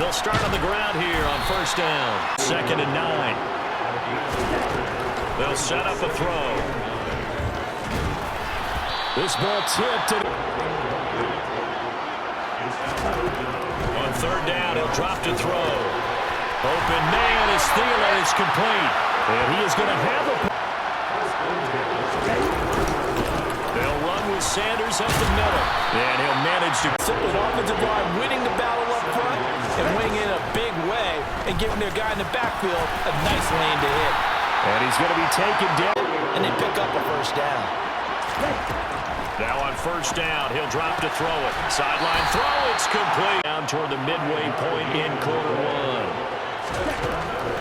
They'll start on the ground here on first down. 2nd and 9. They'll set up a throw. This ball tipped. On 3rd down, he'll drop to throw. Open man is Thielen. It's complete. And he is going to have a... They'll run with Sanders up the middle. And he'll manage to... With offensive line winning the battle up front and winning in a big way and giving their guy in the backfield a nice lane to hit. And he's going to be taken down. And they pick up a first down. Now on first down, he'll drop to throw it. Sideline throw, it's complete. Down toward the midway point in quarter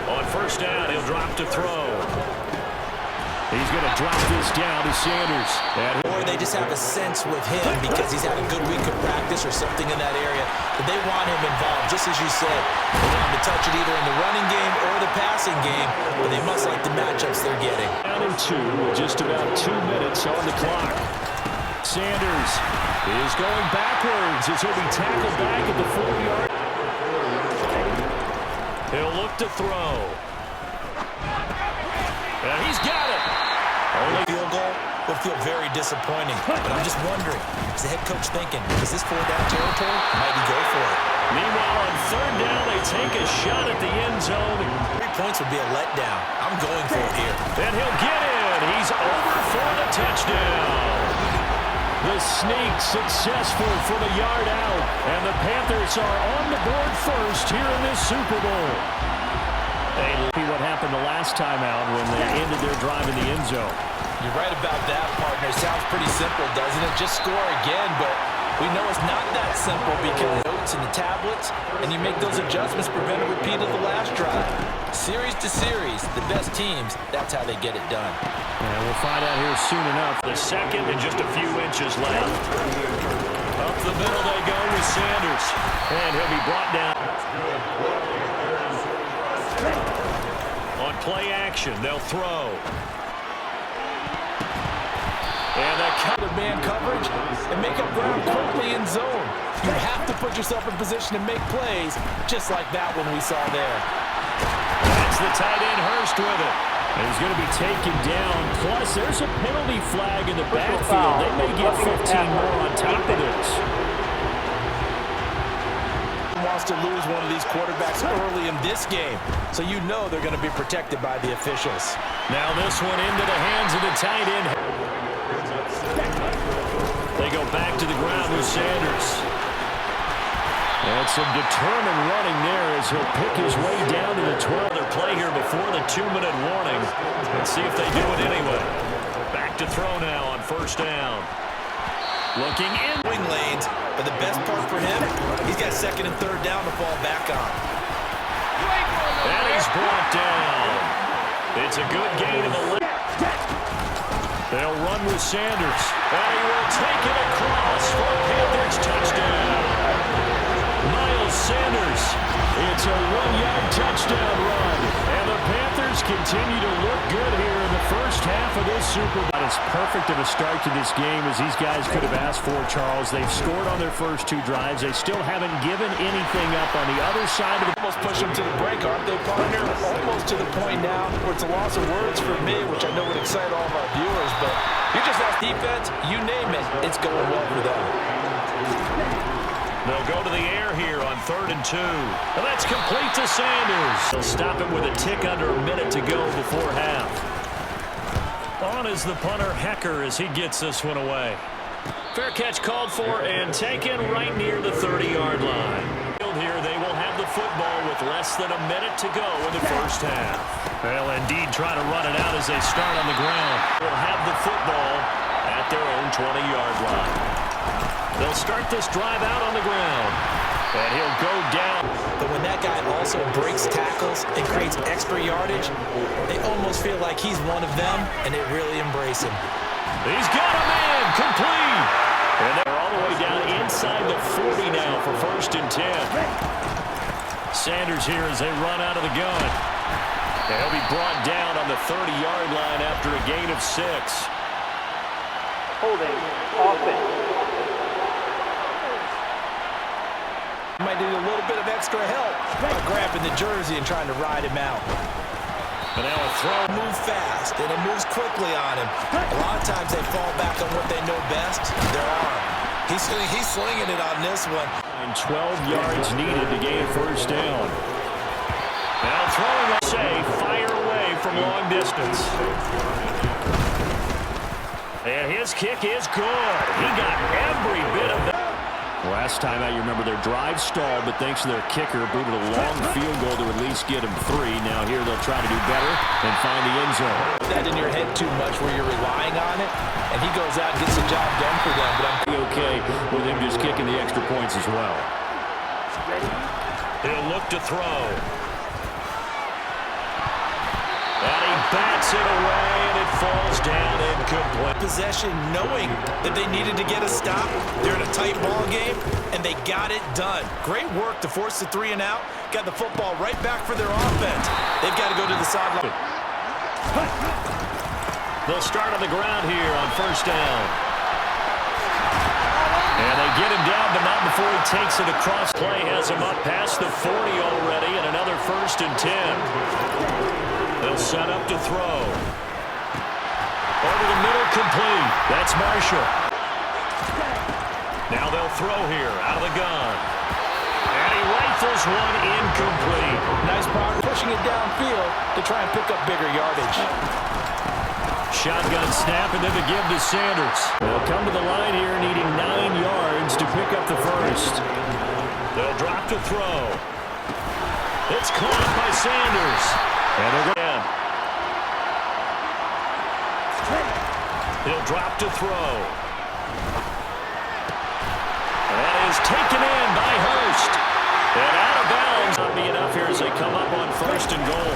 1. On first down, he'll drop to throw. He's going to drop this down to Sanders. Or they just have a sense with him because he's had a good week of practice or something in that area that they want him involved, just as you said. They want him to touch it either in the running game or the passing game, but they must like the matchups they're getting. Down in 2 with just about 2 minutes on the clock. Sanders is going backwards as he'll be tackled back at the 4-yard. He'll look to throw. And he's got it. Only field goal would feel very disappointing. But I'm just wondering, is the head coach thinking, is this 4-down territory? Might he go for it? Meanwhile, on 3rd down, they take a shot at the end zone. 3 points would be a letdown. I'm going for it here. And he'll get in. He's over for the touchdown. The sneak successful from a yard out. And the Panthers are on the board first here in this Super Bowl. They see what happened the last time out when they ended their drive in the end zone. You're right about that, partner. Sounds pretty simple, doesn't it? Just score again, but we know it's not that simple because notes and the tablets, and you make those adjustments, prevent a repeat of the last drive. Series to series, the best teams, that's how they get it done. And we'll find out here soon enough. The second and just a few inches left. Up the middle they go with Sanders. And he'll be brought down. On play action, they'll throw. And that kind of man coverage and make up ground quickly in zone. You have to put yourself in position to make plays, just like that one we saw there. That's the tight end Hurst with it. And he's going to be taken down. Plus, there's a penalty flag in the backfield. They may get 15 more on top of this. Wants to lose one of these quarterbacks early in this game, so you know they're going to be protected by the officials. Now this one into the hands of the tight end. They go back to the ground with Sanders. And some determined running there as he'll pick his way down to the 12. Their play here before the 2-minute warning. Let's see if they do it anyway. Back to throw now on first down. Looking in. Wing lanes, but the best part for him, he's got 2nd and 3rd down to fall back on. And he's brought down. It's a good gain of 11. They'll run with Sanders. And he will take it across for a Panthers touchdown. Miles Sanders. It's a 1-yard touchdown run. And the Panthers continue to look good here in the first half of this Super Bowl. As perfect of a start to this game as these guys could have asked for, Charles. They've scored on their first 2 drives. They still haven't given anything up on the other side of the... Almost push them to the break, aren't they, partner? Almost to the point now where it's a loss of words for me, which I know would excite all of our viewers, but you just ask defense, you name it, it's going well for them. They'll go to the air here on 3rd and 2. And that's complete to Sanders. They'll stop it with a tick under a minute to go before half. On is the punter, Hecker, as he gets this one away. Fair catch called for and taken right near the 30-yard line. Here they will have the football with less than a minute to go in the first half. They'll indeed try to run it out as they start on the ground. They'll have the football at their own 20-yard line. They'll start this drive out on the ground. And he'll go down. But when that guy also breaks tackles and creates extra yardage, they almost feel like he's one of them, and they really embrace him. He's got a man, complete. And they're all the way down inside the 40 now for 1st and 10. Sanders here as they run out of the gun. And he'll be brought down on the 30-yard line after a gain of 6. Holding, offense. Might need a little bit of extra extra help by grabbing the jersey and trying to ride him out. And now a throw. Move fast, and it moves quickly on him. A lot of times they fall back on what they know best, their arm. He's slinging it on this one. 12 yards needed to gain first down. Now throwing a safe, fire away from long distance. And his kick is good. He got every bit of that. Last time out, you remember their drive stalled, but thanks to their kicker, booted a long field goal to at least get him 3. Now here they'll try to do better and find the end zone. That in your head too much where you're relying on it, and he goes out and gets the job done for them. But I'm okay with him just kicking the extra points as well. He'll look to throw. And he bats it away, and it falls down incomplete. Possession, knowing that they needed to get a stop. They're in a tight ball game, and they got it done. Great work to force the 3 and out. Got the football right back for their offense. They've got to go to the sideline. They'll start on the ground here on first down. And they get him down, but not before he takes it across. Play has him up past the 40 already, and another 1st and 10. They'll set up to throw. Over the middle, complete. That's Marshall. Now they'll throw here, out of the gun. And he rifles one incomplete. Nice power, pushing it downfield to try and pick up bigger yardage. Shotgun snap, and then the give to Sanders. They'll come to the line here, needing 9 yards to pick up the first. They'll drop to throw. It's caught by Sanders. And they're going. He'll drop to throw. That is taken in by Hurst. And out of bounds. Not be enough here as they come up on 1st and goal.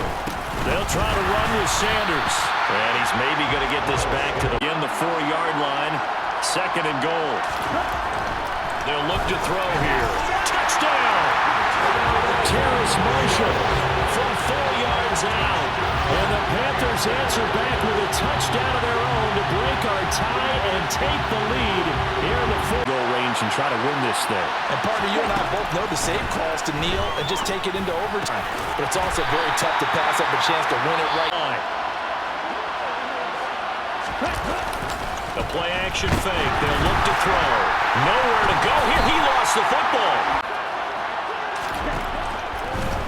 They'll try to run with Sanders. And he's maybe going to get this back to the 4-yard line. 2nd and goal. They'll look to throw here. Touchdown! Terrace Marshall from 4 yards out. And the Panthers answer back with a touchdown of their own to break our tie and take the lead here in the field-goal range and try to win this thing. And partner, you and I both know the save calls to kneel and just take it into overtime. But it's also very tough to pass up a chance to win it right. The play-action fake. They'll look to throw. Nowhere to go here. He lost the football.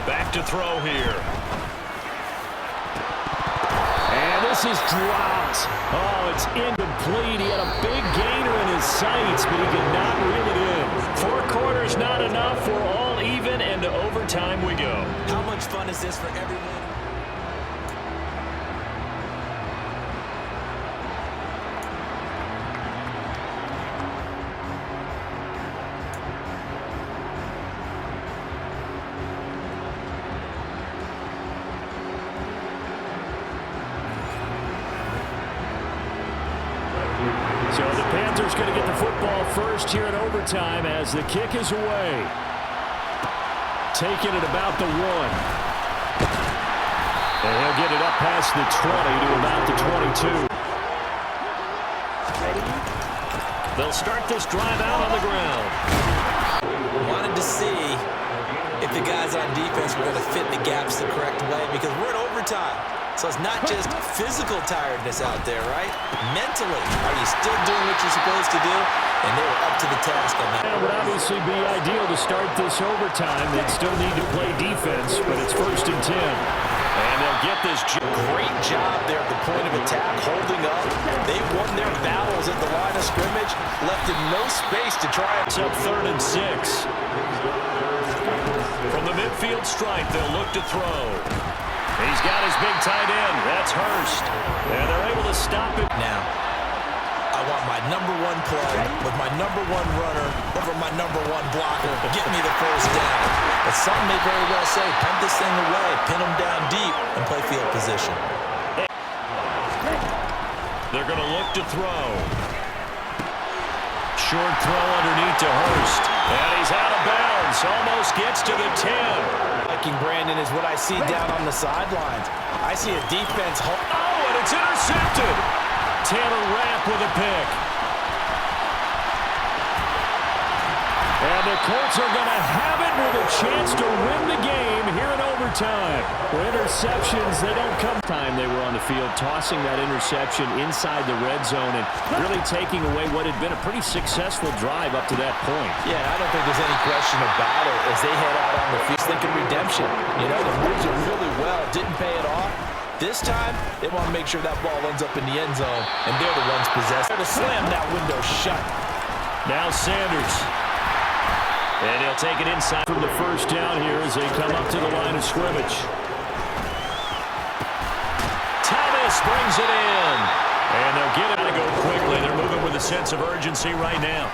Back to throw here. And this is dropped. Oh, it's incomplete. He had a big gainer in his sights, but he could not reel it in. 4 quarters not enough. We're all even, and to overtime we go. How much fun is this for everyone? So the Panthers going to get the football first here in overtime as the kick is away. Taking it about the 1. And he'll get it up past the 20 to about the 22. They'll start this drive out on the ground. Wanted to see if the guys on defense were going to fit the gaps the correct way, because we're in overtime. So it's not just physical tiredness out there, right? Mentally, are you still doing what you're supposed to do? And they were up to the task on that. It would obviously be ideal to start this overtime. They'd still need to play defense, but it's 1st and 10. And they'll get this. Great job there at the point of attack, holding up. They won their battles at the line of scrimmage, left in no space to try. It's up 3rd and 6. From the midfield stripe, they'll look to throw. He's got his big tight end. That's Hurst. And they're able to stop it. Now, I want my #1 play with my #1 runner over my #1 blocker. Get me the first down. But some may very well say, punt this thing away, pin them down deep, and play field position. They're going to look to throw. Short throw underneath to Hurst. And he's out of bounds. Almost gets to the 10. Liking Brandon is what I see down on the sidelines. I see a defense. Oh, and it's intercepted. Taylor Rapp with a pick. And the Colts are going to have it with a chance to win the game here in overtime. For interceptions, they don't come. Time they were on the field, tossing that interception inside the red zone and really taking away what had been a pretty successful drive up to that point. Yeah, I don't think there's any question about it as they head out on the field thinking redemption. You know, they moved it really well, didn't pay it off. This time, they want to make sure that ball ends up in the end zone, and they're the ones possessed. They're to slam that window shut. Now Sanders. And he'll take it inside from the first down here as they come up to the line of scrimmage. Thomas brings it in. And they'll get it to go quickly. They're moving with a sense of urgency right now.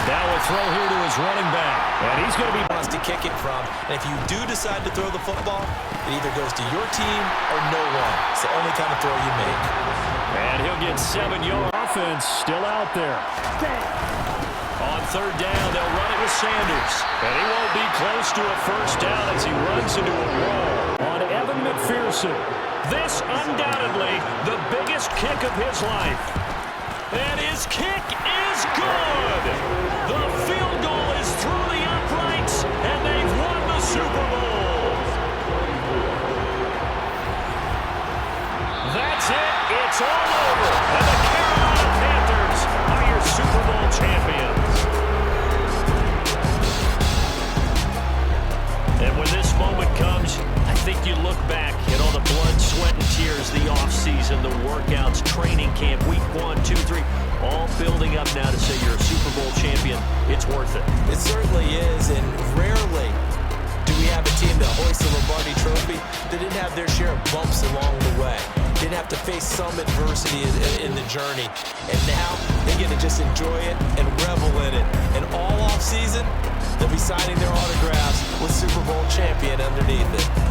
Now a throw here to his running back. And he's going to be wants to kick it from. And if you do decide to throw the football, it either goes to your team or no one. It's the only kind of throw you make. And he'll get 7 yards. Offense still out there. On third down, they'll run it with Sanders. And he won't be close to a first down as he runs into a wall. On Evan McPherson. This undoubtedly the biggest kick of his life. And his kick is good. The field goal is through the uprights, and they've won the Super Bowl. That's it. It's all over. And the Carolina Panthers are your Super Bowl champions. And when this moment comes, I think you look back at all the blood, sweat, and tears, the offseason, the workouts, training camp, week 1, 2, 3, all building up now to say you're a Super Bowl champion. It's worth it. It certainly is, and rarely do we have a team that hoists the Lombardi Trophy that didn't have their share of bumps along the way. Didn't have to face some adversity in the journey. And now they get to just enjoy it and revel in it. And all offseason, they'll be signing their autographs with Super Bowl champion underneath it.